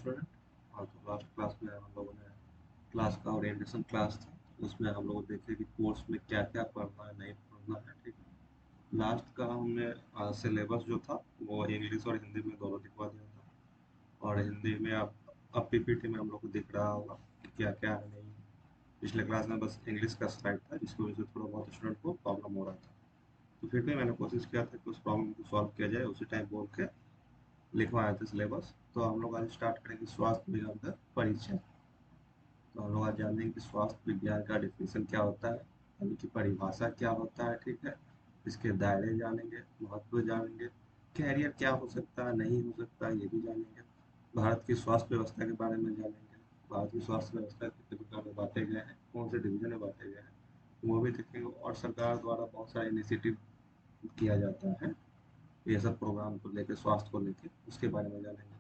Student. हाँ, तो last class में हम लोगों ने क्लास का ओरिएंटेशन क्लास था, उसमें हम लोग देखे कि कोर्स में क्या क्या पढ़ना है, नहीं पढ़ना है। ठीक है, लास्ट का हमने सिलेबस जो था वो इंग्लिश और हिंदी में दोनों दिखवा दिया था। और हिंदी में अब पीपीटी में हम लोग को दिख रहा होगा कि क्या क्या है नहीं। पिछले क्लास में बस इंग्लिश का स्लाइड था, जिसकी वजह से थोड़ा बहुत स्टूडेंट को प्रॉब्लम हो रहा था। तो फिर भी मैंने कोशिश किया था कि उस प्रॉब्लम को सॉल्व किया जाए, उसी टाइम बोल के लिखवाया था सिलेबस। तो हम लोग आज स्टार्ट करेंगे स्वास्थ्य विज्ञान का परिचय। तो हम लोग आज जानेंगे कि स्वास्थ्य विज्ञान का डिफिनेशन क्या होता है, यानी कि परिभाषा क्या होता है। ठीक है, इसके दायरे जानेंगे, महत्व जानेंगे, कैरियर क्या हो सकता है, नहीं हो सकता, ये भी जानेंगे। भारत की स्वास्थ्य व्यवस्था के बारे में जानेंगे, भारत की स्वास्थ्य व्यवस्था कितने प्रकार में बांटे गए हैं, कौन से डिवीजन में बांटे गए हैं, वो भी देखेंगे। और सरकार द्वारा बहुत सारे इनिशिएटिव किया जाता है ये सब प्रोग्राम को लेके, स्वास्थ्य को लेके, उसके बारे में जानेंगे।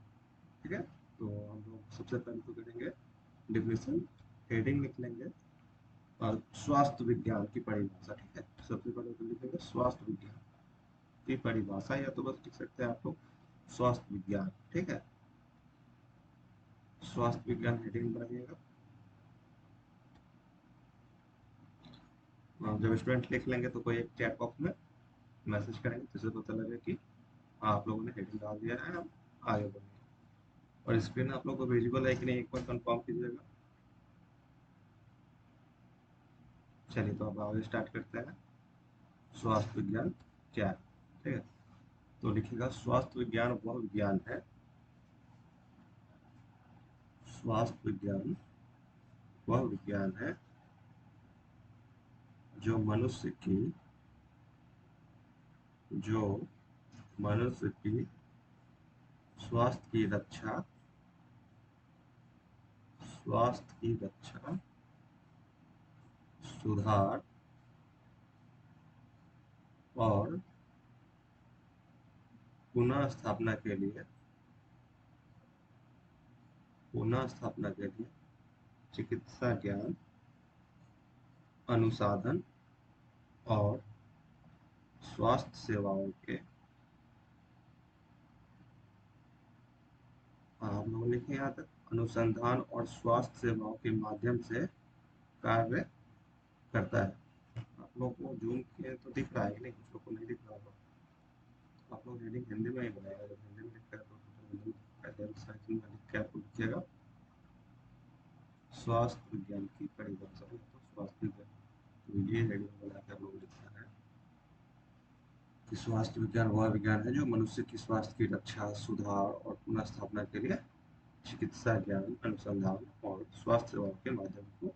ठीक है, तो हम लोग सबसे पहले तो करेंगे डिफिनेशन, हेडिंग लिख लेंगे और स्वास्थ्य विज्ञान की परिभाषा। ठीक है, सबसे पहले तो लिखेंगे स्वास्थ्य विज्ञान की परिभाषा, या तो बस लिख सकते हैं आप लोग स्वास्थ्य विज्ञान। ठीक है, स्वास्थ्य विज्ञान हेडिंग बनाइएगा। जब स्टूडेंट लिख लेंगे तो कोई एक चैट बॉक्स में मैसेज करेंगे, जिससे पता लगे कि हाँ, आप लोगों ने हेडिंग डाल दिया है, हम आगे बढ़ेंगे। और स्क्रीन आप लोग को विजिबल है कि नहीं, एक बार कंफर्म कीजिएगा। चलिए, तो अब आगे स्टार्ट करते हैं। स्वास्थ्य विज्ञान क्या है? ठीक है, तो लिखिएगा स्वास्थ्य विज्ञान वह विज्ञान है, स्वास्थ्य विज्ञान वह विज्ञान है जो जो मनुष्य की स्वास्थ्य की रक्षा, स्वास्थ्य की रक्षा, सुधार और पुनः स्थापना के लिए, पुनः स्थापना के लिए चिकित्सा ज्ञान, अनुसाधन और स्वास्थ्य सेवाओं के, आप लोग लिखें यहाँ तक, अनुसंधान और स्वास्थ्य सेवाओं के माध्यम से कार्य करता है। आप लोग को जूम के तो दिख रहा है कि नहीं, कुछ लोग को नहीं दिख रहा होगा। आप लोग रीडिंग हिंदी में ही बनाएगा, जब हिंदी में लिखा है तो हिंदी में लिख के आपको लिखिएगा स्वास्थ्य विज्ञान की परिभाषा, तो स्वास्थ्य विज्ञान, तो ये हेडिंग बना के आप लोग लिखना है कि स्वास्थ्य विज्ञान वह विज्ञान है जो मनुष्य की स्वास्थ्य की रक्षा, सुधार और पुनः स्थापना के लिए चिकित्सा ज्ञान, अनुसंधान और स्वास्थ्य सेवाओं के माध्यम को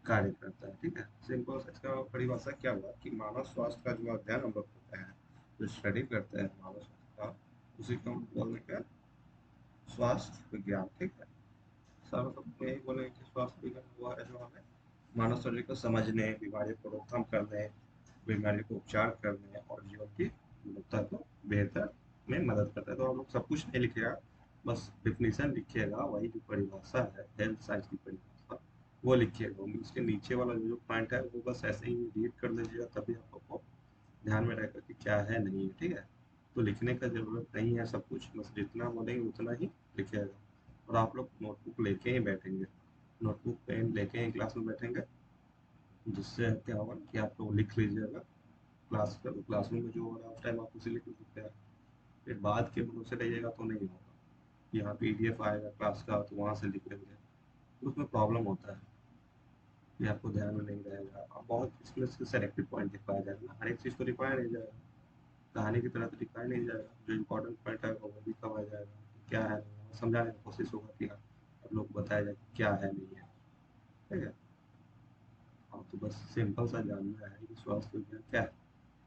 कार्य करता है। ठीक है, सिंपल इसका परिभाषा क्या हुआ कि मानव स्वास्थ्य का जो अध्ययन हम लोग करते हैं, जो स्टडी करते हैं मानव स्वास्थ्य का, उसी को हम बोलते हैं स्वास्थ्य विज्ञान। ठीक है, सर मतलब यही बोले कि स्वास्थ्य विज्ञान हुआ है जो हमें मानव शरीर को समझने, बीमारी को रोकथाम करने, बीमारी को उपचार करने और जीवन की गुणवत्ता को बेहतर में मदद करता है। तो हम लोग सब कुछ नहीं लिखेगा, बस डिफिनीशन लिखिएगा, वही जो परिभाषा है हेल्थ साइंस की परिभाषा वो लिखिएगा। उसके नीचे वाला जो पॉइंट है वो बस ऐसे ही रीड कर लीजिएगा, तभी आप लोग को ध्यान में रहेगा कि क्या है नहीं है। ठीक है, तो लिखने का जरूरत नहीं है, सब कुछ बस जितना बोलेंगे उतना ही लिखिएगा। और आप लोग नोटबुक लेके ही बैठेंगे, नोटबुक पेन लेके ही क्लास में बैठेंगे, जिससे क्या होगा कि आप लोग लिख लीजिएगा। क्लासरूम में जो हो रहा है उस टाइम आप उसे लिख सकते हैं, फिर बाद के भरोसे रहिएगा तो नहीं होगा। यहाँ पीडीएफ आएगा क्लास का तो वहाँ से लिख लेंगे, तो उसमें प्रॉब्लम होता है, ये आपको ध्यान में नहीं रहेगा। अब बहुत इसमें से सेलेक्टिव पॉइंट लिख पाया जाएगा, हर एक चीज़ तो लिखवाया नहीं जाएगा, कहानी की तरह तो लिखवाया नहीं जाएगा। जो इम्पोर्टेंट पॉइंट है वो भी कहा जाएगा, क्या है नहीं है, समझाने की कोशिश होगा कि हाँ आप लोग को बताया जाए क्या है नहीं है। ठीक है, हाँ, तो बस सिंपल सा जानना है कि स्वास्थ्य विज्ञान क्या है।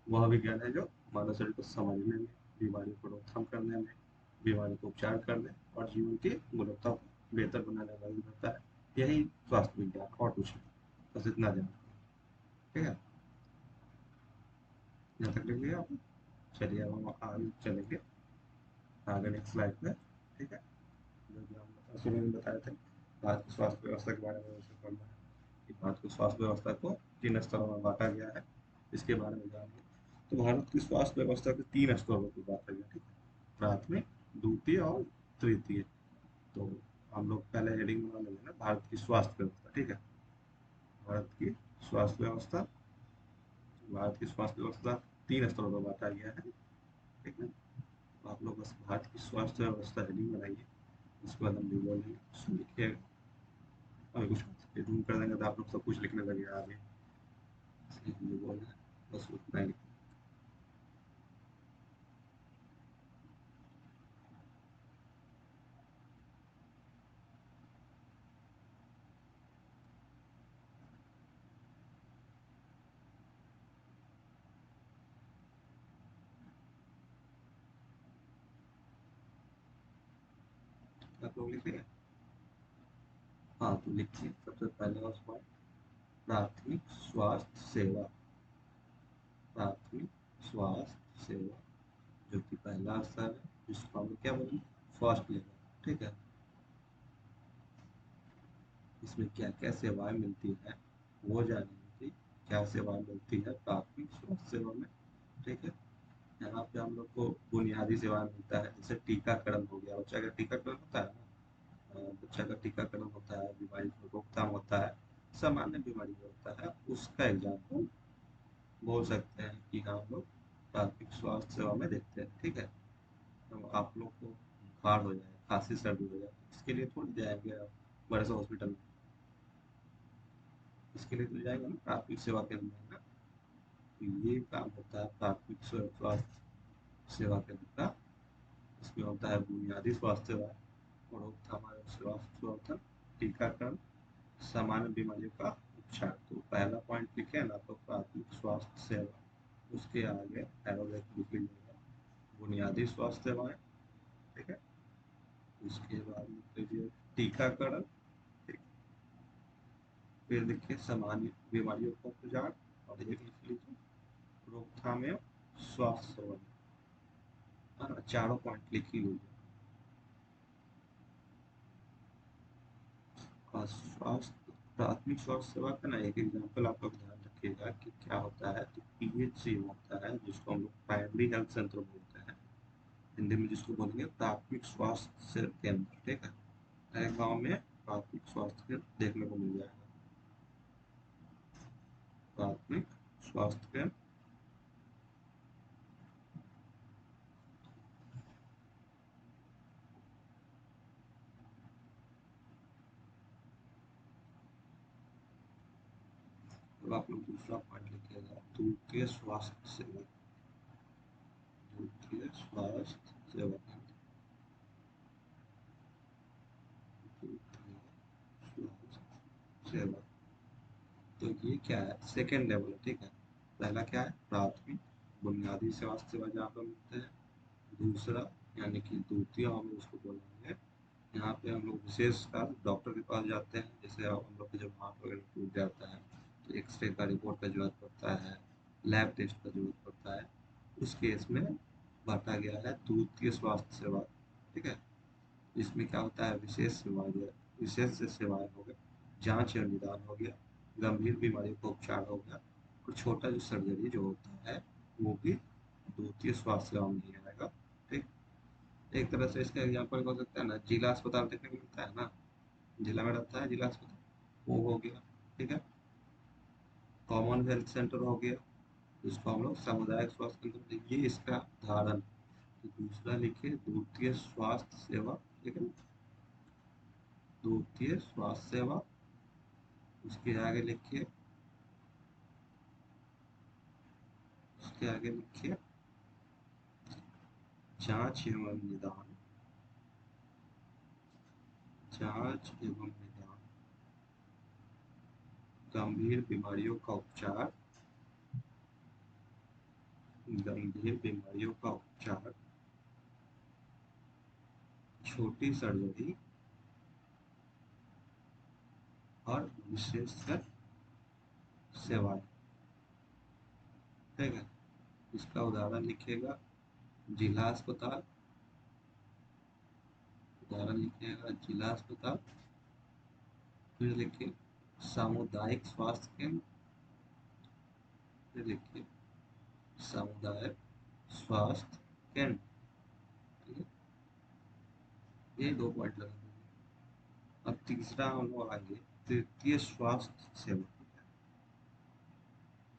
वह विज्ञान है जो मानव शरीर को समझने में, बीमारी को रोकथाम करने में, बीमारी को उपचार करने और जीवन की गुणवत्ता को बेहतर बनाने में मदद करता है। यही स्वास्थ्य विज्ञान, और कुछ नहीं, बस इतना जानना। ठीक है, यहाँ तक लिख लिया आपने। चलिए अब हम आगे चलेंगे, आगे नेक्स्ट स्लाइड में। ठीक है, जो कि हम शुरू में बताए थे, भारत की स्वास्थ्य व्यवस्था के बारे में उसे पढ़ना है कि भारत की स्वास्थ्य व्यवस्था को 3 स्तरों में बाँटा गया है, इसके बारे में जानेंगे। तो भारत की स्वास्थ्य व्यवस्था के 3 स्तरों की बात है। ठीक है, प्राथमिक, द्वितीय और तृतीय। तो हम लोग पहले हेडिंग बना लेंगे ना, भारत की स्वास्थ्य व्यवस्था। ठीक है, भारत की स्वास्थ्य व्यवस्था। भारत की स्वास्थ्य व्यवस्था 3 स्तरों पर बांटा गया है। ठीक है, तो आप लोग बस भारत की स्वास्थ्य व्यवस्था हेडिंग बनाइए, उसके बाद हम भी बोलेंगे, उसमें लिखिएगा। अभी कुछ जूम कर देंगे तो आप लोग सब कुछ लिखने लगेगा आगे, इसलिए हम जो बोल रहे हैं बस उतना ही लिखना। आप लोग लिखिए। हाँ, तो लिखिए सबसे पहले उस पर प्राथमिक स्वास्थ्य सेवा। प्राथमिक स्वास्थ्य सेवा जो कि पहला स्तर है, जिसको हम लोग क्या बोलेंगे, फर्स्ट लेवल। ठीक है, इसमें क्या क्या सेवाएं मिलती है वो जानेंगे कि क्या सेवाएं मिलती है प्राथमिक स्वास्थ्य सेवा में। ठीक है, यहाँ पे हम लोग को बुनियादी सेवाएं मिलता है, जैसे टीकाकरण हो गया, बच्चा का टीकाकरण होता है ना, बच्चा का टीकाकरण होता है, बीमारी की रोकथाम होता है, सामान्य बीमारी में होता है, उसका एग्जाम्पल बोल सकते हैं कि हाँ हम लोग प्राथमिक स्वास्थ्य सेवा में देखते हैं। ठीक है, तो आप लोग को बुखार हो जाए, खांसी सर्दी हो जाए, इसके लिए थोड़ी जाएंगे आप बड़े से हॉस्पिटल में, इसके लिए तो जाएंगे ना प्राथमिक सेवा केंद्र में ना। तो ये काम होता है प्राथमिक स्वास्थ्य सेवा केंद्र का। इसमें होता है बुनियादी स्वास्थ्य सेवा, रोकथाम आयोग स्वास्थ्य प्रवर्तन, टीकाकरण, सामान्य बीमारियों का उपचार। तो पहला पॉइंट लिखे है ना, तो प्राथमिक स्वास्थ्य सेवा, उसके आगे एरो लिख लीजिएगा बुनियादी स्वास्थ्य सेवाएं। ठीक है, उसके बाद लिख लीजिए टीकाकरण। ठीक, फिर लिखिए सामान्य बीमारियों का उपचार, और एक लिख लीजिए रोकथाम एवं स्वास्थ्य सेवा। हाँ, चारों पॉइंट लिख ही लीजिए। स्वास्थ्य प्राथमिक स्वास्थ्य सेवा का ना एक एग्जाम्पल आप लोग ध्यान रखिएगा कि क्या होता है। तो पीएचसी होता है, जिसको हम लोग प्राइमरी हेल्थ सेंटर बोलते हैं, हिंदी में जिसको बोलेंगे प्राथमिक स्वास्थ्य केंद्र। ठीक है, हर गाँव में प्राथमिक स्वास्थ्य केंद्र देखने को मिल जाएगा। प्राथमिक स्वास्थ्य केंद्र। अब आप लोग दूसरा पॉइंट लिखिएगा द्वितीय स्वास्थ्य सेवा। द्वितीय स्वास्थ्य सेवा केंद्र, द्वितीय स्वास्थ्य सेवा। तो ये क्या है, सेकेंड लेवल है। ठीक है, पहला क्या है, प्राथमिक बुनियादी स्वास्थ्य सेवा जहाँ पर मिलते हैं। दूसरा यानी कि द्वितीय हम लोग उसको बोलेंगे, यहाँ पे हम लोग विशेषकर डॉक्टर के पास जाते हैं, जैसे हम लोग के जब हाथ वगैरह टूट जाता है तो एक्सरे का रिपोर्ट का जरूरत पड़ता है, लैब टेस्ट का जरूरत पड़ता है, उस केस में बांटा गया है द्वितीय स्वास्थ्य सेवा। ठीक है, इसमें क्या होता है, विशेष सेवाएं, विशेष से सेवाएं हो गए, जांच या निदान हो गया, गंभीर बीमारियों का उपचार हो गया, और छोटा जो सर्जरी जो होता है वो भी द्वितीय स्वास्थ्य सेवा में ही आएगा। ठीक, एक तरह से इसका एग्जाम्पल हो सकता है ना, जिला अस्पताल देखने को मिलता है ना, जिला में रहता है जिला अस्पताल, वो हो गया। ठीक है, कॉमन हेल्थ सेंटर हो गया, जिसको हम लोग सामुदायिक स्वास्थ्य केंद्र, ये इसका उदाहरण। तो दूसरा लिखिए द्वितीय स्वास्थ्य सेवा। ठीक है, द्वितीय स्वास्थ्य सेवा। उसके आगे लिखिए, उसके आगे लिखिए जांच एवं निदान। जांच एवं निदान, गंभीर बीमारियों का उपचार, गंभीर बीमारियों का उपचार, छोटी सर्जरी, और विशेषकर सेवाएं। ठीक है, इसका उदाहरण लिखिएगा जिला अस्पताल, उदाहरण लिखिएगा जिला अस्पताल। फिर लिखिए सामुदायिक स्वास्थ्य केंद्र, फिर लिखिए सामुदायिक स्वास्थ्य केंद्र। ठीक है, ये 2 पॉइंट लगा। अब तीसरा हम लोग आएंगे तृतीय स्वास्थ्य सेवा।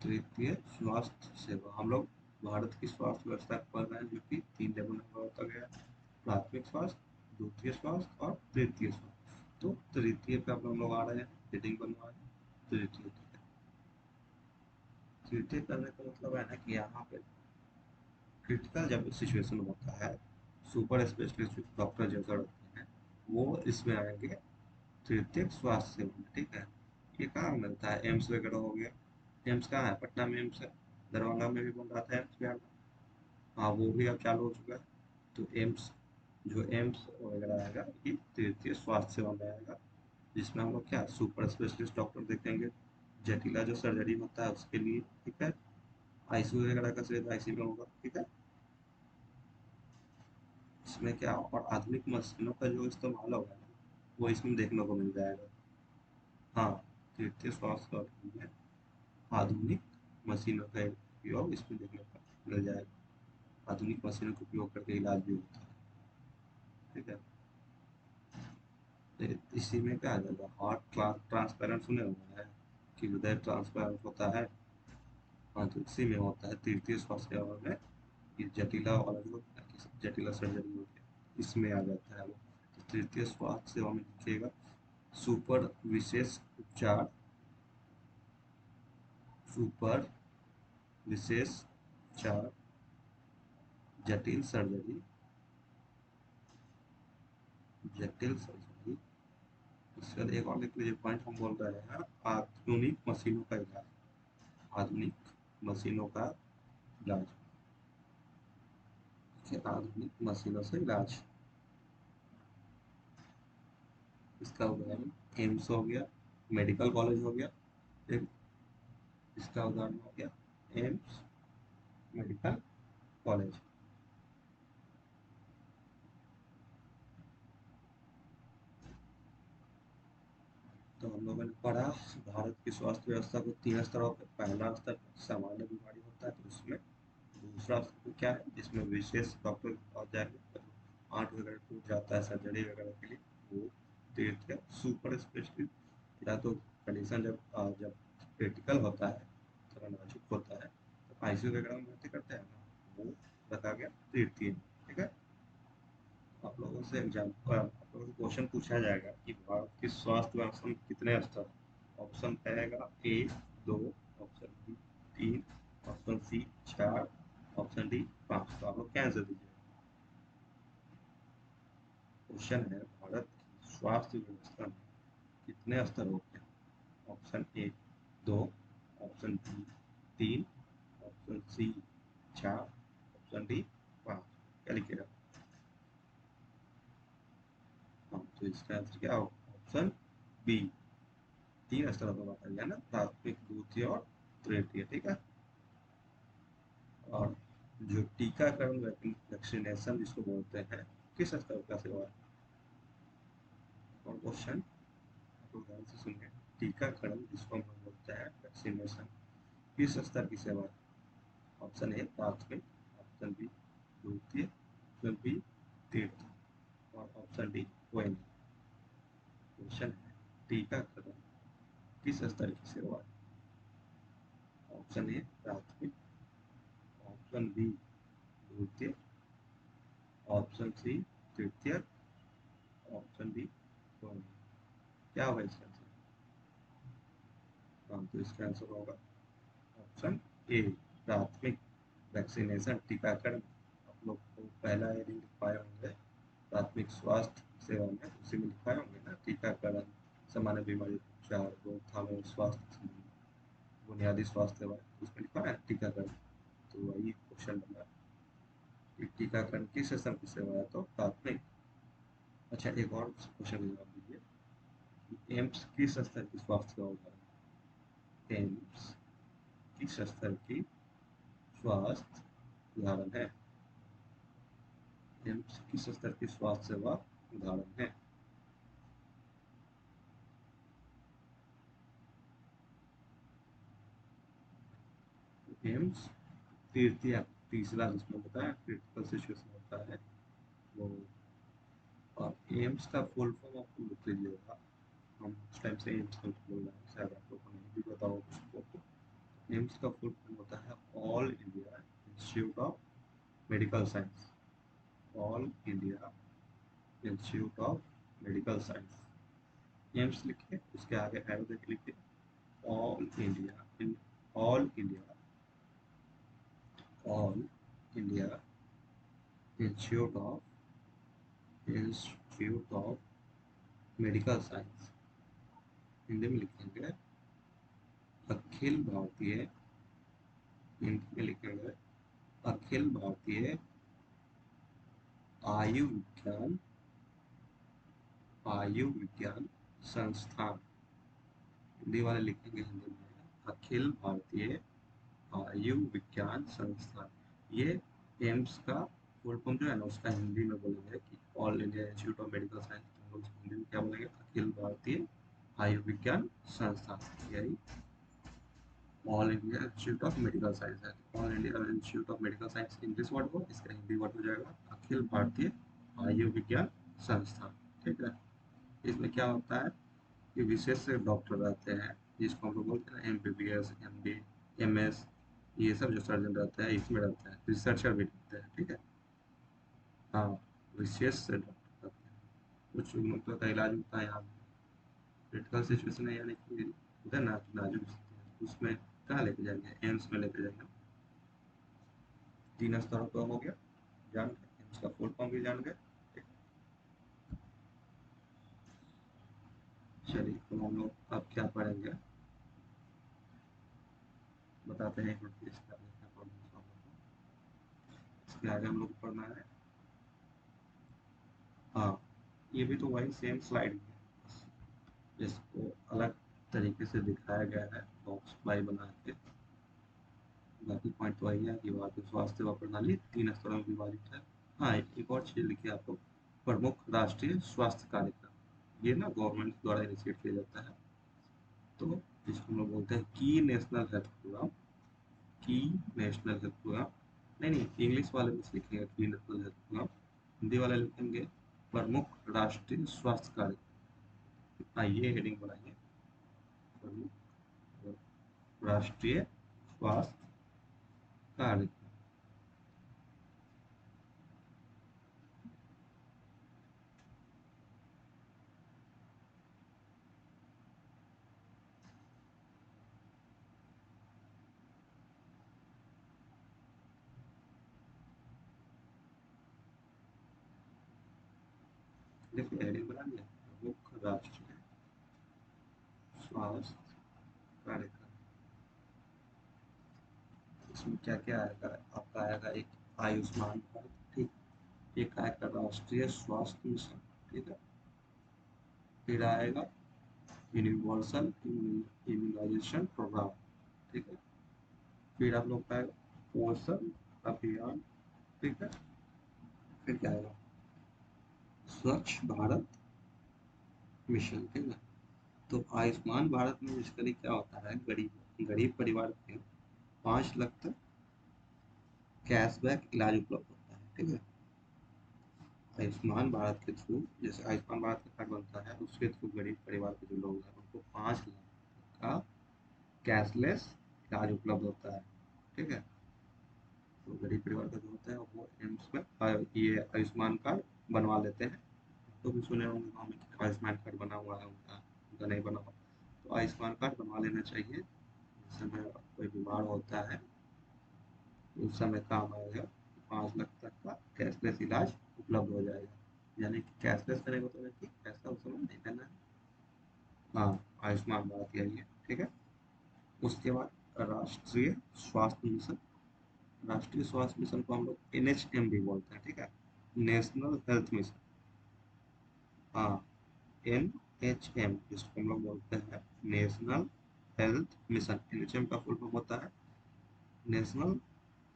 तृतीय स्वास्थ्य सेवा हम लोग भारत की स्वास्थ्य व्यवस्था पढ़ रहे हैं, जो कि 3 लेवल में होता गया: प्राथमिक स्वास्थ्य, द्वितीय स्वास्थ्य और तृतीय स्वास्थ्य। तो तृतीय पे अब हम लोग आ रहे हैं, हेडिंग बनवा रहे हैं तृतीय। तृतीय करने का मतलब है ना कि यहाँ पे क्रिटिकल जब सिचुएशन होता है, सुपर स्पेशलिस्ट डॉक्टर जैसा रहते हैं, वो इसमें आएंगे तृतीय स्वास्थ्य सेवा में। ठीक है, ये कहाँ मिलता है? एम्स वगैरह हो गया। एम्स कहाँ है? पटना में एम्स है। दरभंगा में भी बन रहा था एम्स बिहार में। हाँ, वो भी अब चालू हो चुका है। तो एम्स, जो एम्स वगैरह आएगा, ये तृतीय स्वास्थ्य सेवा में आएगा, जिसमें हम लोग क्या सुपर स्पेशलिस्ट डॉक्टर देखेंगे। जटिला जो सर्जरी होता है उसके लिए। ठीक है, आईसीयू वगैरह का सुविधा आईसी में होगा। ठीक है, इसमें क्या और आधुनिक मशीनों का जो इस्तेमाल होगा ना, वो इसमें देखने को मिल जाएगा। हाँ, तृतीय स्वास्थ्य में आधुनिक मशीनों का उपयोग इसमें देखने को मिल जाएगा। आधुनिक मशीनों का उपयोग करके इलाज भी होता है। ठीक है, तो इसी में क्या आ जाएगा? हार्ट ट्रांसपेरेंट सुने हुए हैं कि हृदय ट्रांसपेरेंट होता है। हाँ, तो इसी में होता है तृतीय स्वास्थ्य सेवा में। ये जटिला वाला जो जटिला सर्जरी होती है, इसमें आ जाता है वो। तो तृतीय स्वास्थ्य सेवा में लिखिएगा सुपर विशेष उपचार, सुपर विशेष उपचार, जटिल सर्जरी, जटिल सर्जरी। इसके बाद एक और लिख लीजिए पॉइंट हम बोल रहे हैं, आधुनिक मशीनों का इलाज। आधुनिक मशीनों का इलाज, आधुनिक मशीनों से इलाज। इसका उदाहरण एम्स हो गया, मेडिकल कॉलेज हो गया। एक इसका उदाहरण हो गया एम्स, मेडिकल कॉलेज। तो हम लोगों ने पढ़ा भारत की स्वास्थ्य व्यवस्था को 3 स्तरों पर। पहला स्तर सामान्य बीमारी होता है, तो उसमें दूसरा स्तर क्या है, जिसमें विशेष डॉक्टर आ जाएंगे, मतलब आंट वगैरह टूट जाता है सर्जरी वगैरह के लिए, वो तृतीय सुपर स्पेशलिस्ट। या तो कंडीशन जब क्रिटिकल होता है, थोड़ा नाजुक होता है, तो आईसीयू वगैरह में भर्ती करते हैं ना, वो बता गया तृतीय। ठीक है, आप लोगों से आप लोगों से क्वेश्चन पूछा जाएगा कि भारत की स्वास्थ्य व्यवस्था में कितने स्तर हैं। ऑप्शन रहेगा ए 2, option B 3, option C 4, option D 5। तो आप लोग क्या आंसर दीजिए? क्वेश्चन है भारत की स्वास्थ्य व्यवस्था में कितने स्तर होते हैं। Option A 2, option B 3, option C 4, option D 5। क्या लिखेगा? हाँ, तो इसका आंसर क्या होगा? ऑप्शन बी, 3 स्तरों का बता दिया ना, प्राथमिक, द्वितीय और तृतीय। ठीक है, और जो टीकाकरण वैक्सीनेशन जिसको बोलते हैं, किस स्तर का सेवा है? और क्वेश्चन आप लोग ध्यान से सुनिए, टीकाकरण जिसको हम लोग बोलते हैं वैक्सीनेशन, किस स्तर की सेवा है? ऑप्शन ए प्राथमिक, ऑप्शन बी द्वितीय, ऑप्शन बी तृतीय और ऑप्शन डी कोई नहीं। क्वेश्चन है टीकाकरण किस स्तर की सेवा है? ऑप्शन ए प्राथमिक, ऑप्शन बी द्वितीय, ऑप्शन सी तृतीय, ऑप्शन डी कौन? क्या होगा इसका आंसर? हाँ, तो इसका आंसर होगा ऑप्शन ए प्राथमिक वैक्सीनेशन, टीकाकरण। आप लोग को पहला हेडिंग लिख पाए होंगे प्राथमिक स्वास्थ्य सेवा में, उसी में लिखाए होंगे ना, टीकाकरण, सामान्य बीमारी उपचार, रोकथाम एवं स्वास्थ्य संबंधी बुनियादी स्वास्थ्य सेवा, उसमें लिखा है टीकाकरण। तो वही क्वेश्चन बना कि टीकाकरण किस स्तर की सेवा है, तो प्राथमिक। अच्छा, एक और क्वेश्चन का जवाब दीजिए, एम्स किस स्तर की स्वास्थ्य सेवा है? एम्स किस स्तर की स्वास्थ्य उदाहरण है? एम्स किस स्तर की स्वास्थ्य सेवा उदाहरण है? एम्स तृतीय, तीसरा जिसमें बताया क्रिटिकल सिचुएशन होता है, वो और एम्स का फुल फॉर्म आपको लिख लीजिएगा। हम उस टाइम से एम्स का बोल रहे हैं, शायद आप लोग को नहीं भी पता हो उसको। एम्स का फुल फॉर्म होता है All India Institute of Medical science. All India Institute of Medical science. AIIMS लिखिए, उसके आगे एरो देके लिखिए all India in all India all India Institute of Medical Science. Hindi में लिखेंगे अखिल भारतीय, हिंदी में लिखेंगे अखिल भारतीय आयुर्विज्ञान आयुर्विज्ञान संस्थान। हिंदी वाले लिखेंगे हिंदी में अखिल भारतीय आयुर्विज्ञान संस्थान। ये एम्स का फुल फॉर्म जो है ना, उसका हिंदी में बोलेंगे कि All India Institute of Medical Science. Hindi में क्या बोलेंगे? अखिल भारतीय आयुर्विज्ञान संस्थान। यही All India Institute of Medical Science है। All India Institute of Medical Science English word हो, इसका हिंदी वर्ड हो जाएगा अखिल भारतीय आयुर्विज्ञान संस्थान। ठीक है। इसमें क्या होता है कि विशेष डॉक्टर रहते हैं, जिसको हम लोग बोलते हैं MBBS MD MS, ये सब जो सर्जन रहते हैं इसमें रहते हैं, रिसर्चर भी रहते हैं। ठीक है। हाँ, विशेष से डॉक्टर रहते हैं। कुछ मतलब का इलाज होता है यहाँ क्रिटिकल सिचुएशन है, यानी कि होता है ना नाजुक स्थिति है, उसमें कहाँ लेके जाएंगे? एम्स में लेके जाएंगे। 3 स्तरों का हो गया, जान गए एम्स का फुल फॉर्म भी जान गए। चलिए तो हम लोग अब क्या पढ़ेंगे बताते हैं, एक मिनट इसके आगे क्या पढ़ना है। इसके आगे हम लोग को पढ़ना है, हाँ, ये भी तो वही सेम स्लाइड है, जिसको अलग तरीके से दिखाया गया है बॉक्स फ्लाई बना के। बाकी पॉइंट तो वही है कि वहाँ पे स्वास्थ्य सेवा प्रणाली 3 स्तरों में विभाजित है। हाँ, एक और चीज़ लिखिए आप लोग, प्रमुख राष्ट्रीय स्वास्थ्य कार्यक्रम। ये ना गवर्नमेंट द्वारा इनिशिएट किया जाता है, तो जिसको हम लोग बोलते हैं की नेशनल हेल्थ प्रोग्राम। की नेशनल हेल्थ प्रोग्राम, नहीं नहीं, इंग्लिश वाले में लिखेंगे की नेशनल हेल्थ प्रोग्राम, हिंदी वाले लिखेंगे प्रमुख राष्ट्रीय स्वास्थ्य कार्यक्रम। आइए हेडिंग बनाइए, प्रमुख राष्ट्रीय स्वास्थ्य कार्यक्रम। देखिए हेडिंग बना लिया, प्रमुख राष्ट्रीय स्वास्थ्य कार्यक्रम। इसमें क्या क्या आएगा? आपका आएगा एक आयुष्मान भारत, ठीक, एक आएगा राष्ट्रीय स्वास्थ्य मिशन, ठीक है, फिर आएगा यूनिवर्सल इम्यूनाइजेशन प्रोग्राम, ठीक है, फिर आप लोग का आएगा पोषण अभियान, ठीक है, फिर क्या आएगा स्वच्छ भारत मिशन, ठीक है। तो आयुष्मान भारत में बेसिकली क्या होता है, गरीब गरीब परिवार में 5 लाख तक कैशबैक इलाज उपलब्ध होता है, ठीक है। आयुष्मान भारत के थ्रू, जैसे आयुष्मान भारत का कार्ड बनता है, उसके थ्रू गरीब परिवार के जो लोग हैं उनको 5 लाख का कैशलेस इलाज उपलब्ध होता है, ठीक है। तो गरीब परिवार का जो होता है वो एम्स में ये आयुष्मान कार्ड बनवा लेते हैं। तो भी सुने होंगे गाँव में कि आयुष्मान कार्ड बना हुआ है उनका, उनका नहीं बना हुआ, तो आयुष्मान कार्ड बनवा लेना चाहिए। जिस समय कोई बीमार होता है उस समय काम आएगा, 5 लाख तक का कैशलेस इलाज उपलब्ध हो जाएगा। यानी कि कैशलेस करेगा तो कि पैसा उस समय नहीं देना है। हाँ, आयुष्मान भारत यही है, ठीक है। उसके बाद राष्ट्रीय स्वास्थ्य मिशन। राष्ट्रीय स्वास्थ्य मिशन को हम लोग NHM भी बोलते हैं, ठीक है, नेशनल हेल्थ मिशन। हाँ, NHM जिसको हम लोग बोलते हैं नेशनल हेल्थ मिशन। NHM का फुल फॉर्म होता है नेशनल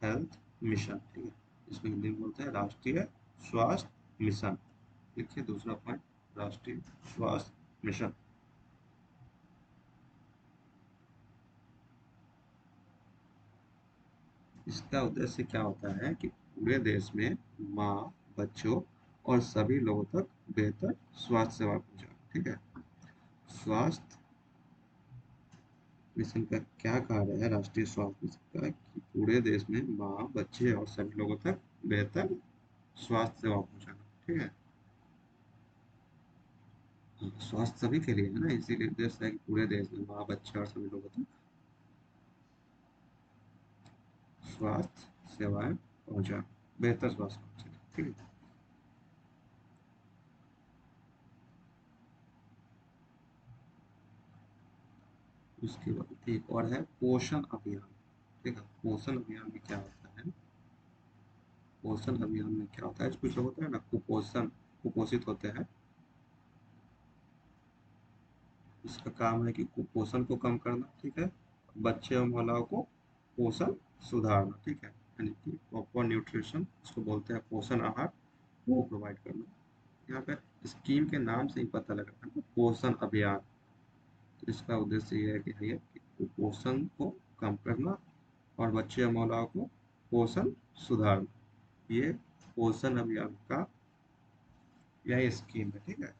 हेल्थ मिशन, ठीक है, इसमें हिंदी में बोलते हैं राष्ट्रीय स्वास्थ्य मिशन। देखिए दूसरा पॉइंट, राष्ट्रीय स्वास्थ्य मिशन। इसका उद्देश्य क्या होता है कि पूरे देश में माँ, बच्चों और सभी लोगों तक बेहतर स्वास्थ्य सेवा पहुंचाना। ठीक है। स्वास्थ्य मिशन का क्या कार्य है? राष्ट्रीय स्वास्थ्य मिशन का कि पूरे देश में माँ, बच्चे और सभी लोगों तक बेहतर स्वास्थ्य सेवा पहुंचाना। ठीक है। स्वास्थ्य सभी के लिए है ना, इसीलिए उद्देश्य है कि पूरे देश में माँ, बच्चे और सभी लोगों तक स्वास्थ्य सेवाएं पहुंचा, बेहतर स्वास्थ्य पहुंचे। ठीक है। उसके बाद एक और है पोषण अभियान। ठीक है। पोषण अभियान में क्या होता है? पोषण अभियान में क्या होता है, कुछ लोग होते हैं ना कुपोषण, कुपोषित होते हैं। इसका काम है कि कुपोषण को कम करना। ठीक है। बच्चे और महिलाओं को पोषण सुधारना। ठीक है। यानी कि प्रॉपर न्यूट्रिशन, इसको बोलते हैं पोषण आहार, वो प्रोवाइड करना। यहाँ पे स्कीम के नाम से ही पता लग रहा है ना, पोषण अभियान। तो इसका उद्देश्य ये है कि भैया कि कुपोषण को कम करना और बच्चे और महिलाओं को पोषण सुधारना, ये पोषण अभियान का यही स्कीम है। ठीक है।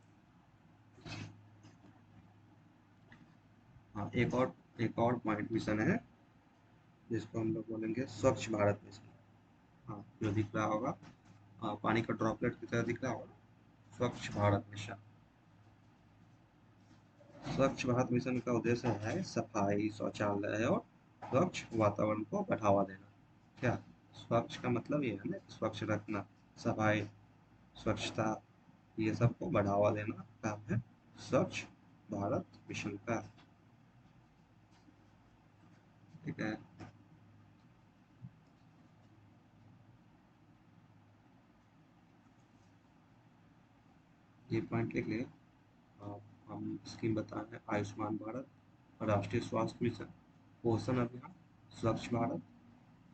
हाँ, एक और पॉइंट मिशन है जिसको हम लोग बोलेंगे स्वच्छ भारत मिशन। हाँ, जो दिख रहा होगा, पानी का ड्रॉपलेट की तरह दिख रहा होगा, स्वच्छ भारत मिशन। स्वच्छ भारत मिशन का उद्देश्य है सफाई, शौचालय और स्वच्छ वातावरण को बढ़ावा देना। क्या? स्वच्छ का मतलब ये है ना, स्वच्छ रखना, सफाई, स्वच्छता, ये सबको बढ़ावा देना काम है स्वच्छ भारत मिशन का। ठीक है। ये पॉइंट लिख लिए। हम स्कीम बता रहे हैं, आयुष्मान भारत, राष्ट्रीय स्वास्थ्य मिशन, पोषण अभियान, स्वच्छ भारत,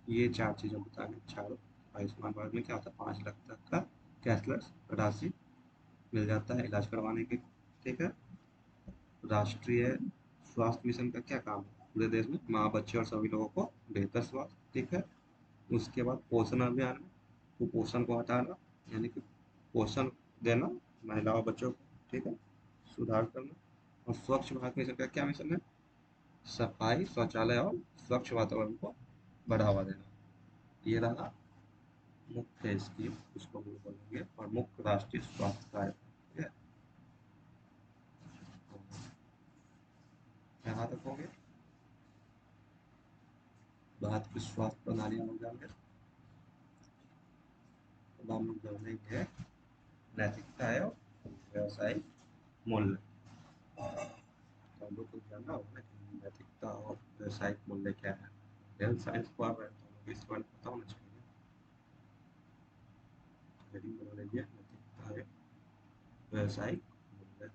ये चार चीज़ें बता रहे हैं। चारों। आयुष्मान भारत में क्या होता है, 5 लाख तक का कैशलेस राशि मिल जाता है इलाज करवाने के। ठीक है। राष्ट्रीय स्वास्थ्य मिशन का क्या काम है? पूरे देश में माँ, बच्चे और सभी लोगों को बेहतर स्वास्थ्य। ठीक है। उसके बाद पोषण अभियान में कुपोषण को हटाना, यानी कि पोषण देना महिलाओं बच्चों को। ठीक है। सुधार करना। और स्वच्छ भारत मिशन का क्या मिशन है? सफाई, शौचालय और स्वच्छ वातावरण को बढ़ावा देना। ये रहा मुख्य स्कीम, उसको हम लोग बोलेंगे, और मुख्य राष्ट्रीय स्वास्थ्य कार्यक्रम। ठीक है। तो यहाँ तक हो गया भारत की स्वास्थ्य प्रणाली हम जान गए। अब हम लोग जानेंगे नैतिकता है और व्यवसायिक मूल्य। तो हम लोग को जानना होगा कि नैतिकता और व्यवसायिक मूल्य क्या है। हेल्थ साइंस को आप तो लोग इस बारे में पता होना चाहिए। हेडिंग बना लीजिए, नैतिकता है व्यवसायिक मूल्य।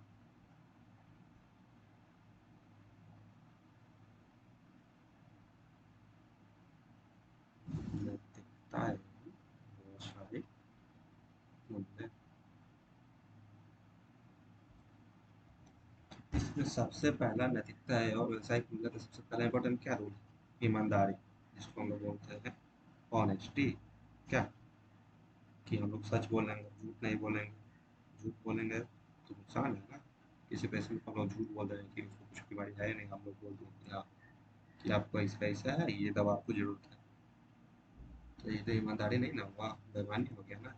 नैतिकता है व्यवसायिक मूल्य। इसमें सबसे पहला नैतिकता है और व्यवसायिक मूल्य का सबसे पहला इंपॉर्टेंट क्या रोल? ईमानदारी, जिसको हम लोग बोलते हैं ऑनेस्टी। क्या? कि हम लोग सच बोलेंगे, झूठ नहीं बोलेंगे। झूठ बोलेंगे तो नुकसान है ना। किसी पैसे में हम लोग झूठ बोल रहे हैं कि उसको कुछ बीमारी है नहीं, हम लोग बोल दें कि आपको इसका ऐसा है, ये दवा आपको जरूरत है, तो ये तो ईमानदारी नहीं ना हुआ, बेईमानी हो गया ना।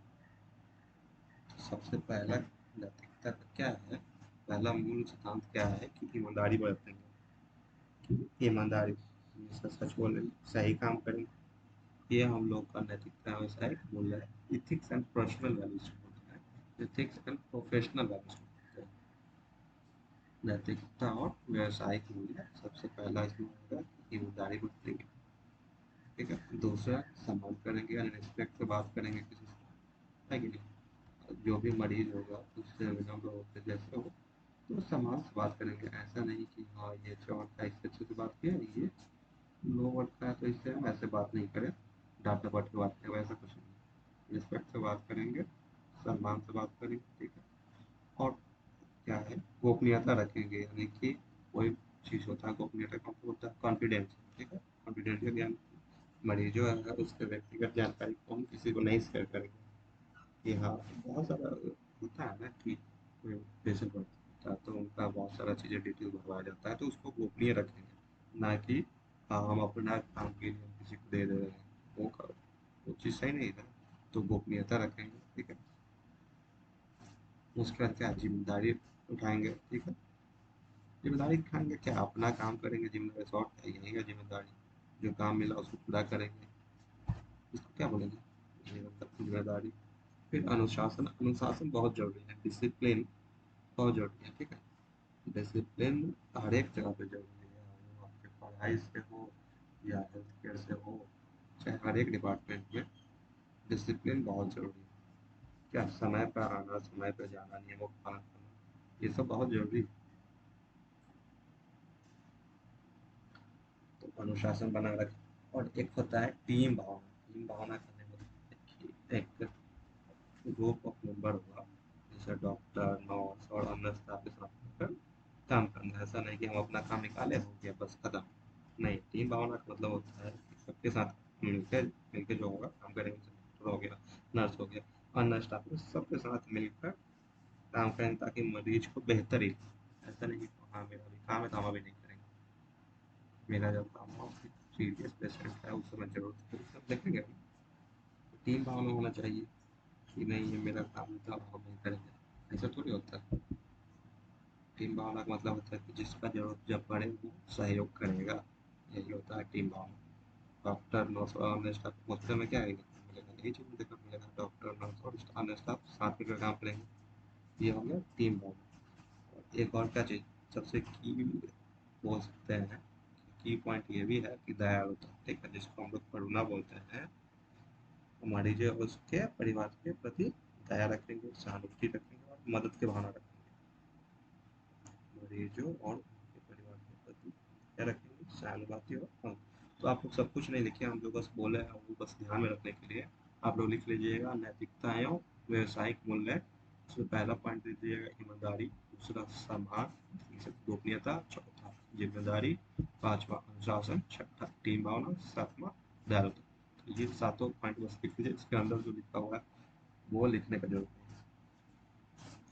तो सबसे पहला नैतिकता का क्या है, पहला मूल सिद्धांत क्या है कि ईमानदारी बरतेंगे। कि ईमानदारी, हमेशा सच बोलेंगे, सही काम करेंगे। ये हम लोग का नैतिकता व्यवसायिक मूल्य है। इथिक्स एंड पर्सनल वैल्यूज होता है, इथिक्स एंड प्रोफेशनल वैल्यूज होते हैं। नैतिकता और व्यवसायिक मूल्य सबसे पहला इसमें होगा कि ईमानदारी बरतेंगे। ठीक है। दूसरा, सम्मान करेंगे, यानी रिस्पेक्ट से बात करेंगे किसी से, है कि नहीं? जो भी मरीज होगा उससे विनम्र होकर जैसे हो, तो सम्मान से बात करेंगे। ऐसा नहीं कि हाँ ये चौड़ का इससे अच्छे से बात किया, ये लो वर्ड का है तो इससे हम ऐसे बात नहीं करें, डांट डपट के बात करें, वैसा कुछ नहीं। रिस्पेक्ट से बात करेंगे, सम्मान से बात करेंगे। ठीक है। और क्या है, गोपनीयता रखेंगे, यानी कि कोई चीज़ होता है गोपनीयता का मतलब होता है कॉन्फिडेंस। ठीक है। कॉन्फिडेंशियल, यानी मरीजों है उसके व्यक्तिगत जानकारी को हम किसी को नहीं शेयर करेंगे। कि हाँ, बहुत सारा होता है ना कि कोई पेशेंट होता है तो उनका बहुत सारा चीज़ें डिटेल भरवाया जाता है, तो उसको गोपनीय रखेंगे, ना कि हाँ, हम अपना काम के लिए हम किसी को दे दे रहे हैं, वो चीज़ सही नहीं है। तो गोपनीयता रखेंगे, ठीक है। उसके बाद क्या जिम्मेदारी उठाएंगे, ठीक है। जिम्मेदारी उठाएंगे क्या, अपना काम करेंगे, जिम्मेदारी सॉर्ट है यही है जिम्मेदारी, जो काम मिला उसको पूरा करेंगे, इसको क्या बोलेंगे, ये मतलब जिम्मेदारी। फिर अनुशासन, अनुशासन बहुत जरूरी है, डिसिप्लिन बहुत जरूरी है, ठीक है। डिसिप्लिन हर एक जगह पे जरूरी है, वो आपके पढ़ाई से हो या हेल्थ केयर से हो, चाहे हर एक डिपार्टमेंट में डिसिप्लिन बहुत जरूरी है। क्या, समय पर आना, समय पर जाना, नियमों का पालन करना, ये सब बहुत जरूरी है। तो अनुशासन बना रखें। और एक होता है टीम भावना। टीम भावना करने में एक ग्रुप ऑफ मेंबर होगा, जैसे डॉक्टर, नर्स और अन्य स्टाफ के साथ मिलकर काम करना है। ऐसा नहीं कि हम अपना काम निकाले हो गया बस खत्म। नहीं, टीम भावना का मतलब होता है कि सबके साथ मिलकर मिलकर जो होगा काम करेंगे, जैसे डॉक्टर हो गया, नर्स हो गया, अन्य स्टाफ हो, सबके साथ मिलकर काम करें ताकि मरीज को बेहतर ही। ऐसा नहीं कि हाँ मेरा भी काम है तो हम अभी नहीं करेंगे, मेरा जब काम हो, सीरियस पेशेंट है उस समय जरूरत है तब देखेंगे हम। टीम भावना होना चाहिए कि नहीं ये मेरा काम था हम नहीं करेंगे, ऐसा थोड़ी होता है। टीम भावना का मतलब होता है कि जिसका जरूरत जब पड़े वो सहयोग करेगा, यही होता है टीम भावना। डॉक्टर, नर्स और अन्य स्टाफ हॉस्पिटल में क्या है मिलेगा, यही चीज़ देखने को मिलेगा, डॉक्टर, नर्स और अन्य स्टाफ साथ मिलकर काम करेंगे, ये हो गया टीम भावना। और एक और क्या चीज़ सबसे की बोल सकते हैं, की पॉइंट ये भी है कि दयालुता, ठीक है, जिसको हम लोग करुणा बोलते हैं। हमारी जो उसके परिवार के प्रति दया रखेंगे, सहानुभूति रखेंगे और मदद की भावना रखेंगे, मरीजों और उनके परिवार के प्रति क्या रखेंगे, सहानुभूति और तो आप लोग सब कुछ नहीं लिखे, हम जो बस बोले हैं वो बस ध्यान में रखने के लिए आप लोग लिख लीजिएगा। नैतिकता एवं व्यवसायिक मूल्य, उसमें पहला पॉइंट दे दीजिएगा ईमानदारी, दूसरा सम्मान, तीसरा गोपनीयता, चौथा जिम्मेदारी, पांचवा अनुशासन, छठा टीम भावना, सातवां दयालुता। तो ये सातों पॉइंट बस लिख लीजिए, इसके अंदर जो लिखा हुआ है वो लिखने का जरूरत नहीं है,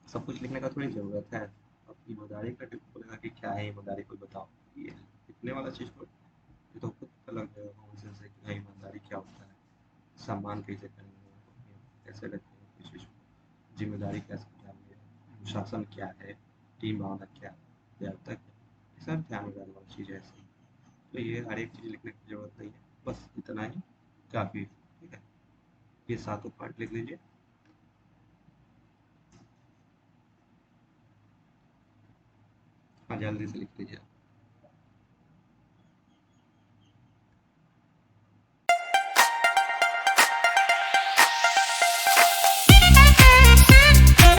सब कुछ लिखने का थोड़ी ज़रूरत है। अब ईमानदारी का टिप्स बोलेगा कि क्या है ईमानदारी, कोई बताओ, ये लिखने वाला चीज़ को ये तो खुद पता लग जाएगा कॉमन सेंस से कि हाँ ईमानदारी क्या होता है, सम्मान कैसे करेंगे, कैसे रखेंगे किसी चीज़ को, जिम्मेदारी कैसे निभाएंगे, अनुशासन क्या है, टीम भावना क्या है, दयालुता क्या है, ये सब ध्यान में रखने वाली चीज़ है ऐसी। तो ये हर एक चीज़ लिखने की ज़रूरत नहीं है, बस इतना ही काफ़ी है, ठीक है। ये सातों पॉइंट लिख लीजिए। हाँ, जल्दी से लिख लीजिए।